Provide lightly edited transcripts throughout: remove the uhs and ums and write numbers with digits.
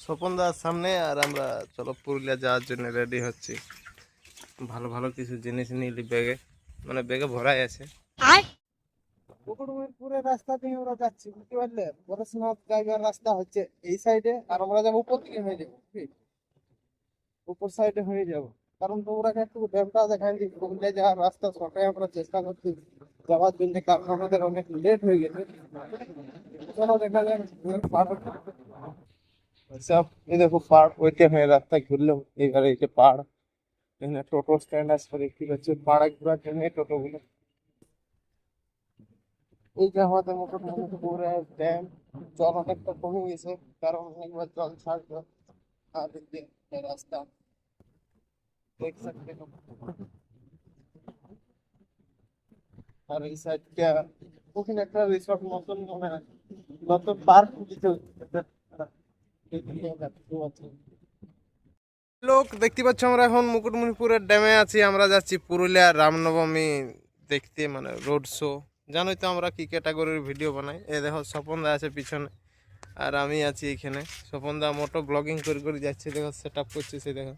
স্বপনদার সামনে আর আমরা চলো পুরুলিয়া যাওয়ার জন্য রেডি হচ্ছি। ভালো ভালো কিছু জিনিস নিলি ব্যাগে, মানে ব্যাগে ভরাই আছে। পুকুরমুড়পুরের রাস্তা দিয়ে আমরা যাচ্ছি, বুঝতে পারলে? পড়াশোনা জায়গার রাস্তা হচ্ছে এই সাইডে, আর আমরা যাবো উপর দিকে হয়ে যাবো, ঠিক উপর সাইডে হয়ে যাবো। কারণ তোমরা একটু ড্যামটা দেখাই দিই, পুরুলিয়া যাওয়ার রাস্তা সবাই আমরা চেষ্টা করছি যাওয়ার জন্য, কারণ আমাদের অনেক লেট হয়ে গেছে। চলো দেখা যাক সব। এই দেখো পাহাড়, ওইটা হয়ে রাস্তা ঘুরলাম, এইবারে এই যে পাহাড়, এখানে টোটো স্ট্যান্ড আসবে দেখতে পাচ্ছি, পাহাড় ঘোরার জন্য টোটো গুলো। এই যে আমাদের মুকুটমণিপুরে ড্যাম, জল অনেকটা কমে গেছে, কারণ একবার জল ছাড়বে। আর এই যে রাস্তা দেখ सकते हो। আর এই সাইডটা ওখানে একটা রিসর্ট মতন মনে হয়, নতুন পার্ক দিতে লোক দেখতে পাচ্ছ, আমরা এখন মুকুটমণিপুরের ড্যামে আছি। আমরা যাচ্ছি পুরুলিয়া রামনবমী দেখতে, মানে রোড শো। জানোই তো আমরা কি ক্যাটাগরির ভিডিও বানাই। এ দেখো স্বপনদা আছে পিছনে, আর আমি আছি এখানে। স্বপনদা মোটো ব্লগিং করে করে যাচ্ছে, দেখো সেট আপ করছে সে দেখো।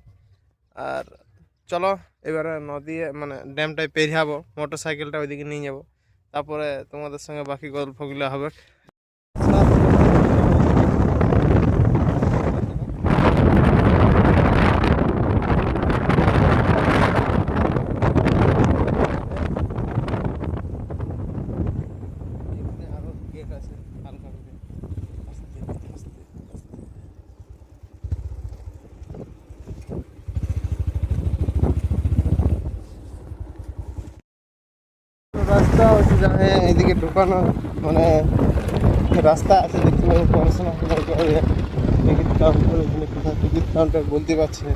আর চলো এবারে নদী মানে ড্যামটায় পেরিয়াবো, মোটর সাইকেলটা ওইদিকে নিয়ে যাবো, তারপরে তোমাদের সঙ্গে বাকি গল্পগুলো হবে। রাস্তা হচ্ছে যাবে এদিকে ঢুকানো, মানে রাস্তা আছে দেখতে পাবো। পড়াশোনা টিকিট কাউন্টার, ওখানে কোথায় টিকিট কাউন্টার বলতে পারছি না,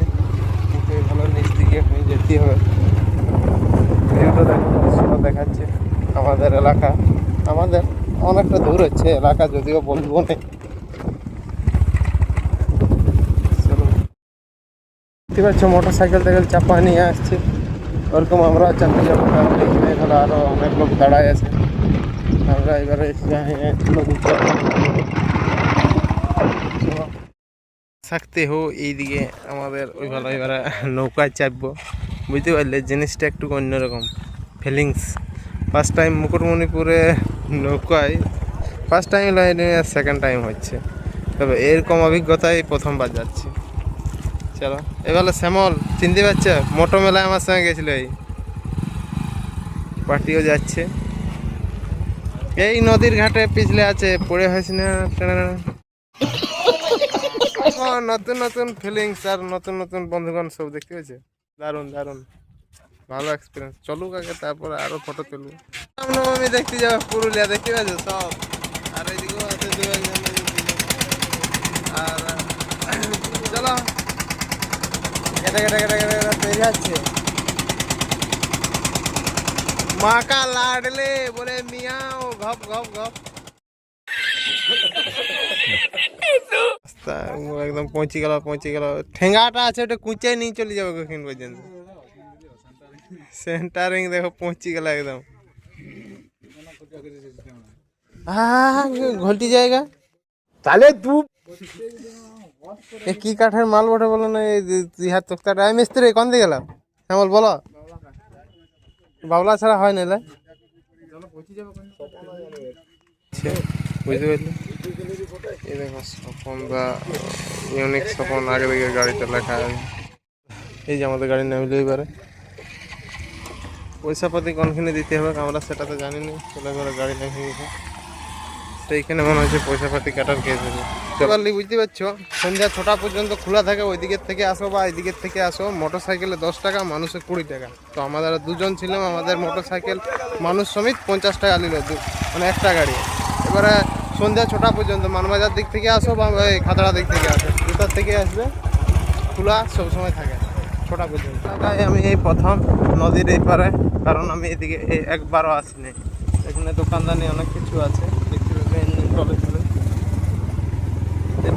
কিন্তু ভালো নিচ দিকে হয়ে যেতে হবে। ভিউটা দেখো, পড়াশোনা দেখাচ্ছে আমাদের এলাকা। আমাদের অনেকটা দূর হচ্ছে এলাকা, যদিও বলবো না। দেখতে পাচ্ছ মোটর সাইকেল টাইকেল চাপা নিয়ে আসছে, ওরকম আমরা চাপে যাবো। কারণ এখানে এখানে আরো অনেক লোক দাঁড়ায় আছে। আমরা এবারে থাকতে হো এইদিকে আমাদের ওই ভালো। এবারে নৌকায় চাপবো, বুঝতে পারলে জিনিসটা একটু অন্যরকম ফিলিংস। ফার্স্ট টাইম মুকুটমণিপুরে নৌকায়, ফার্স্ট টাইম লাইনে, সেকেন্ড টাইম হচ্ছে, তবে এরকম অভিজ্ঞতাই প্রথমবার যাচ্ছি। চলো এবার শ্যামল চিনতে পারছো, মোটো মেলায় আমার সঙ্গে গেছিল, এই পার্টিও যাচ্ছে। এই নদীর ঘাটে পিছলে আছে, পড়ে হয়েছে না। নতুন নতুন ফিলিংস আর নতুন নতুন বন্ধুগণ সব দেখতে পেয়েছে, দারুণ দারুণ ভালো এক্সপিরিয়েন্স। চলুক আগে, তারপরে আরো ফটো তুলবো। রামনবমী দেখতে যাবো পুরুলিয়া, দেখতে পেয়েছো সব। আর এইদিকেও আছে দু একজন। আর চলো কেটে কেটে কেটে কেটে পেয়ে যাচ্ছে। माँ का लाडले बोले मियाओ घप घप घप। একদম পৌঁছে গেল। ঠেঙ্গাটা আছে ওটা কুঁচাই নিয়ে চলে যাবে কখন পর্যন্ত। সেন্টারিং দেখো পৌঁছে গেল একদম। ঘলটি জায়গা তাহলে কি কাঠের মাল বটে বলো না। ইহার তোক্তাটা মিস্ত্রি কোন দিকে গেলাম শ্যামল বলো। বাবলা ছাড়া হয় না, বুঝতে পারলি? এই দেখো স্বপন দা ইউনিক স্বপন, আগে দিকে গাড়িটা লেখা আছে। এই যে আমাদের গাড়ি নামিল। এবারে পয়সা পাতি কোনখানে দিতে হবে আমরা সেটা তো জানি না। চলে এবারে গাড়ি নামিয়ে গেছে, সেইখানে মনে হচ্ছে পয়সা পাতি কাটার কেস হবে। পারলি বুঝতে পারছো, সন্ধ্যা 6টা পর্যন্ত খোলা থাকে। ওই দিকের থেকে আসো বা এই দিকের থেকে আসো, মোটর সাইকেলে 10 টাকা, মানুষে 20 টাকা। তো আমাদের দুজন ছিলাম, আমাদের মোটর সাইকেল মানুষ সমেত 50 টাকা নিল, মানে একটা গাড়ি। এবারে সন্ধ্যা 6টা পর্যন্ত মানবাজার দিক থেকে আসো বা এই খাতড়া দিক থেকে আসো, কোথার থেকে আসবে, খোলা সবসময় থাকে 6টা পর্যন্ত। আমি এই প্রথম নদীর এই পারে, কারণ আমি এদিকে একবারও আসিনি। এখানে দোকানদানি অনেক কিছু আছে দেখতে পাবেন। কলেজ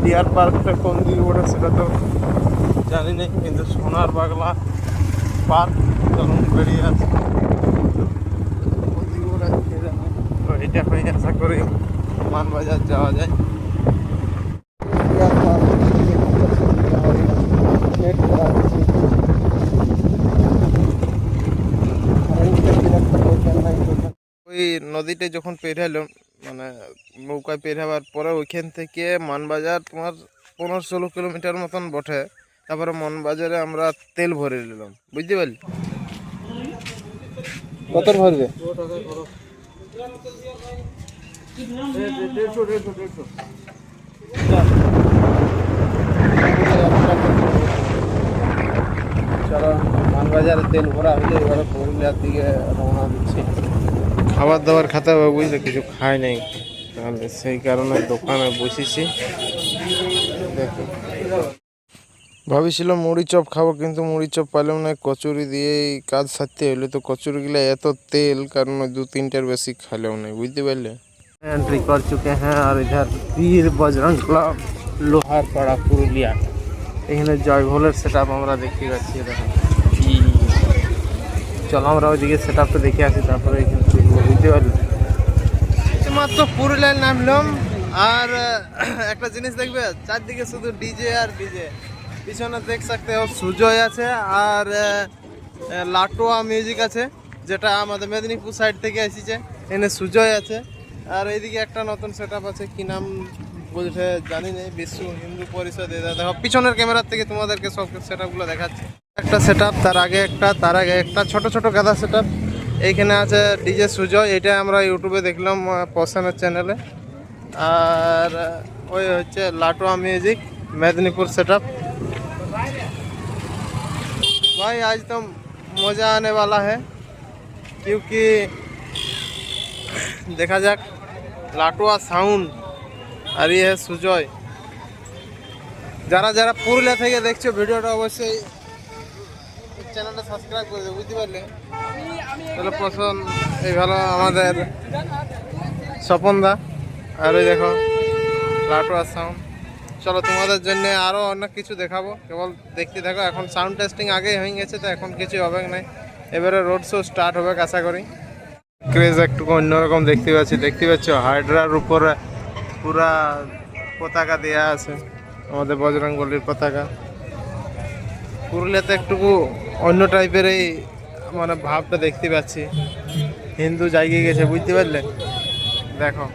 ডিয়ার পার্কটা কোন দিকে ওঠে সেটা তো জানি না, কিন্তু সোনার বাংলা পার্ক যখন বেরিয়ে আছে তো এটা হয়ে আশা করি মানবাজার যাওয়া যায়। নদীতে যখন পেরোলো মানে নৌকায় পেরোবার পরে ওইখান থেকে মানবাজার তোমার 15-16 কিলোমিটার মতন বটে। তারপরে মনবাজারে আমরা তেল ভরে নিলাম, বুঝতে পারলি? কত ভরবে? চলো মানবাজারে তেল ভরা হলে এবারে পুরুলিয়ার দিকে রওনা দিচ্ছি। খাবার দাবার খেতে হবে বুঝলে, কিছু খাই নাই, তাহলে সেই কারণে দোকানে বসেছি। দেখো ভাবিছিলাম মুড়ি চপ খাবো, কিন্তু মুড়ি চপ পাইলাম না, কচুরি দিয়েই কাজ সারতে হইলো। তো কচুরিগুলো এত তেল, কারণ 2-3টার বেশি খাইলেও নাই, বুঝতে পারলে? एंट्री कर चुके हैं और इधर वीर बजरंग क्लब लोहार पाड़ा पुरुलिया। এখানে জয় ভোলের সেট আপ আমরা দেখতে পাচ্ছি। দেখুন চলো আমরা ওইদিকে সেট আপটা দেখে আসি, তারপরে এখানে তুলবো, বুঝতে পারলি? মাত্র পুরুলিয়ায় নামলাম, আর একটা জিনিস দেখবে, চারদিকে শুধু ডিজে আর ডিজে। পিছনে দেখ सकते हो সুজয় আছে, আর লাটোয়া মিউজিক আছে, যেটা আমাদের মেদিনীপুর সাইড থেকে এসেছে। এখানে সুজয় আছে, আর এইদিকে একটা নতুন সেট আপ আছে, কি নাম বলছে জানি না, বিশ্ব হিন্দু পরিষদ। দেখো পিছনের ক্যামেরার থেকে তোমাদেরকে সব সেট আপগুলো দেখাচ্ছে। একটা সেট আপ, তার আগে একটা ছোট ছোট গাদা সেট আপ। এইখানে আছে ডিজে সুজয়, এটা আমরা ইউটিউবে দেখলাম পশানের চ্যানেলে। আর ওই হচ্ছে লাটোয়া মিউজিক মেদিনীপুর সেট আপ। भाई आज तो मज़ा आने वाला है, क्योंकि देखा जाक लाटुआ साउंड আর ইয়ে সুজয়। যারা যারা পুরুলিয়া থেকে দেখছো ভিডিওটা অবশ্যই চ্যানেলটা সাবস্ক্রাইব করে দেবে, বুঝতে পারলে? তাহলে পছন্দ এই ভালো আমাদের স্বপনদা। আর ওই দেখো লাটুয়া সাউন্ড। চলো তোমাদের জন্য আরও অনেক কিছু দেখাবো, কেবল দেখতে থাকো। এখন সাউন্ড টেস্টিং আগেই হয়ে গেছে, তো এখন কিছু হবে না। এবারে রোড শো স্টার্ট হবে আশা করি। ক্রেজ একটু অন্যরকম দেখতে পাচ্ছ হাইড্রার উপরে পুরা পতাকা দেয়া আছে, আমাদের বজরংবলীর পতাকা। পুরুলিয়াতে একটু অন্য টাইপের এই মানে ভাবটা দেখতে পাচ্ছি, হিন্দু জায়গায় গেছে, বুঝতে পারলে? দেখো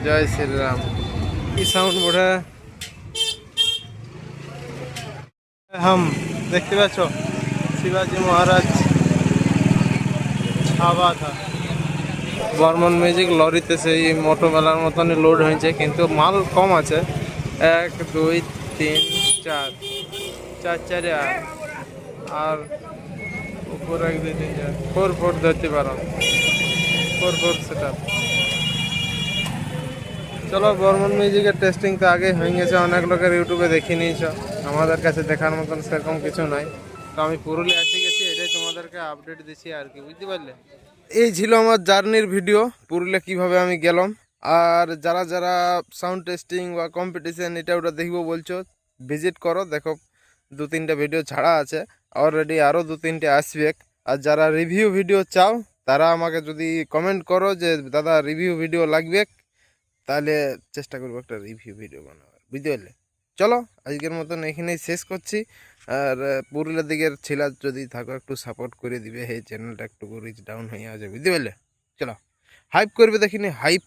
জয় শ্রীরাম, কি সাউন্ড বোঝা। হাম দেখতে পাচ্ছ শিবাজি মহারাজ ছাবা থা। বর্মন মিউজিক লরিতে সেই মোটো মেলার মতনই লোড হয়েছে, কিন্তু মাল কম আছে। 1 2 3 4 4 আর উপর 1 2 3 4 4 ধরতে পারো, 4 সেটা। চলো বর্মন মিউজিকের টেস্টিং তো আগে হয়ে গেছে, অনেক লোকের ইউটিউবে দেখে নিয়েছ, আমাদের কাছে দেখার মতন সেরকম কিছু নাই। তো আমি পুরুলিয়া এসে গেছি, এটাই তোমাদেরকে আপডেট দিচ্ছি আর কি, বুঝতে পারলে? এই ছিল আমার জার্নির ভিডিও, পুরুলিয়া কিভাবে আমি গেলাম। আর যারা যারা সাউন্ড টেস্টিং বা কম্পিটিশন এটা ওটা দেখবো বলছো, ভিজিট করো, দেখো 2-3টা ভিডিও ছাড়া আছে অলরেডি, আরও 2-3টে আসবে। আর যারা রিভিউ ভিডিও চাও তারা আমাকে যদি কমেন্ট করো যে দাদা রিভিউ ভিডিও লাগবে, তাহলে চেষ্টা করবো একটা রিভিউ ভিডিও বানাবার, বুঝতে পারলে? চলো আজকের মতন এখানেই শেষ করছি। আর পুরুলিয়ার দিকের ছেলে যদি থাকো একটু সাপোর্ট করে দিবে, এই চ্যানেলটা একটু রিচ ডাউন হয়ে আছে, বুঝতে পারলে? চলো হাইপ করবে, দেখিনি হাইপ।